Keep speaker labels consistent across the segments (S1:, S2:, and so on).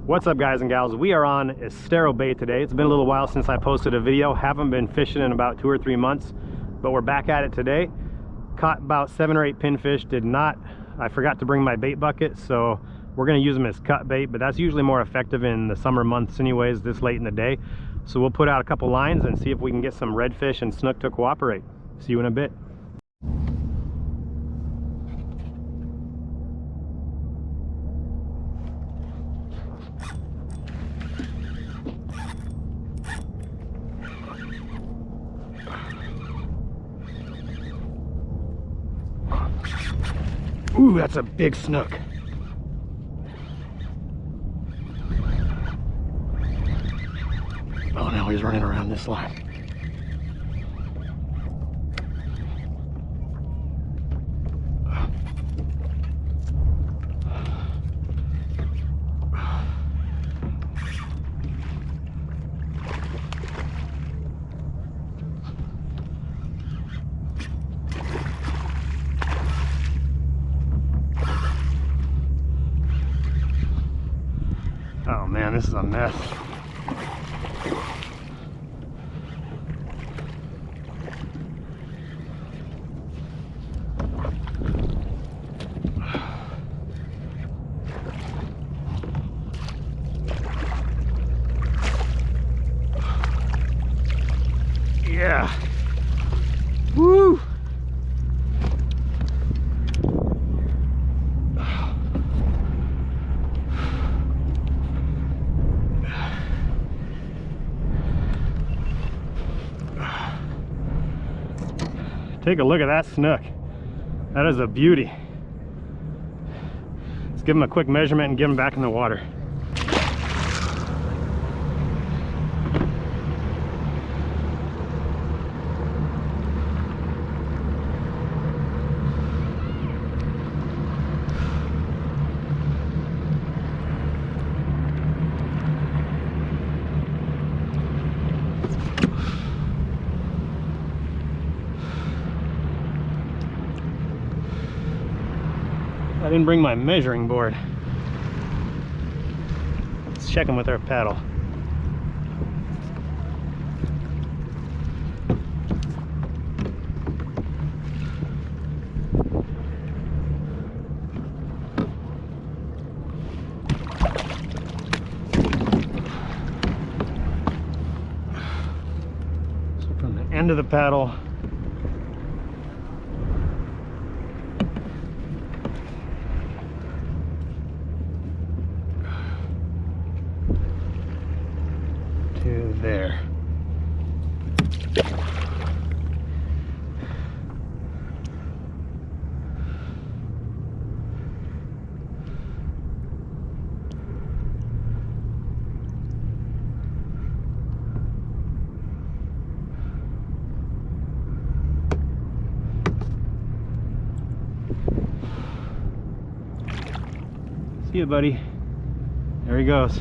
S1: What's up, guys and gals? We are on Estero Bay today. It's been a little while since I posted a video. Haven't been fishing in about 2 or 3 months, but we're back at it today. Caught about 7 or 8 pinfish. I forgot to bring my bait bucket, so we're going to use them as cut bait, but that's usually more effective in the summer months anyways, this late in the day. So we'll put out a couple lines and see if we can get some redfish and snook to cooperate. See you in a bit. Ooh, that's a big snook. Oh, now he's running around this line. Oh man, this is a mess. Yeah. Woo! Take a look at that snook. That is a beauty. Let's give him a quick measurement and get him back in the water. I didn't bring my measuring board. Let's check them with our paddle. So from the end of the paddle there. See you, buddy. There he goes.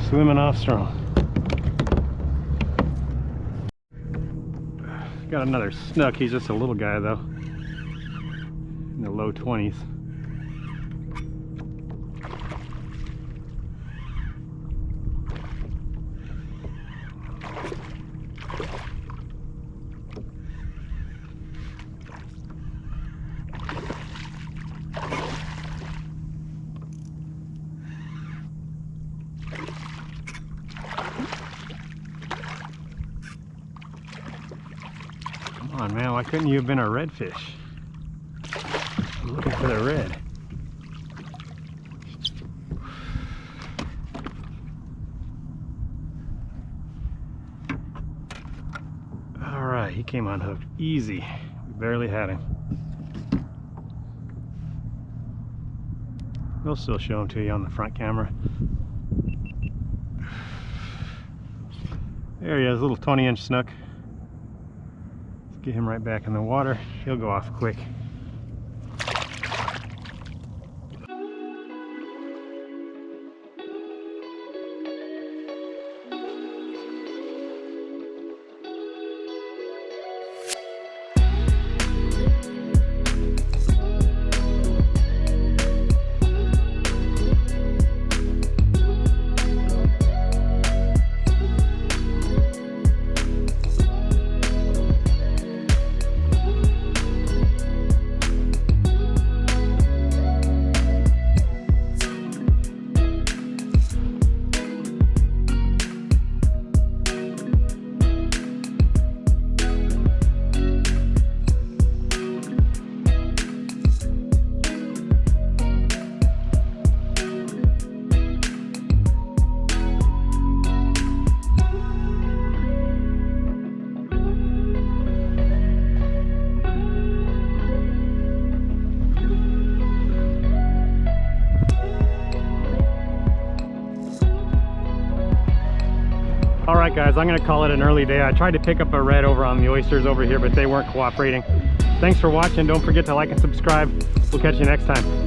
S1: Swimming off strong. Got another snook. He's just a little guy though, in the low 20s. Come on, man, why couldn't you have been a redfish? I'm looking for the red. Alright, he came unhooked easy. We barely had him. We'll still show him to you on the front camera. There he is, a little 20-inch snook. Get him right back in the water. He'll go off quick. All right, guys, I'm gonna call it an early day. I tried to pick up a red over on the oysters over here, but they weren't cooperating. Thanks for watching. Don't forget to like and subscribe. We'll catch you next time.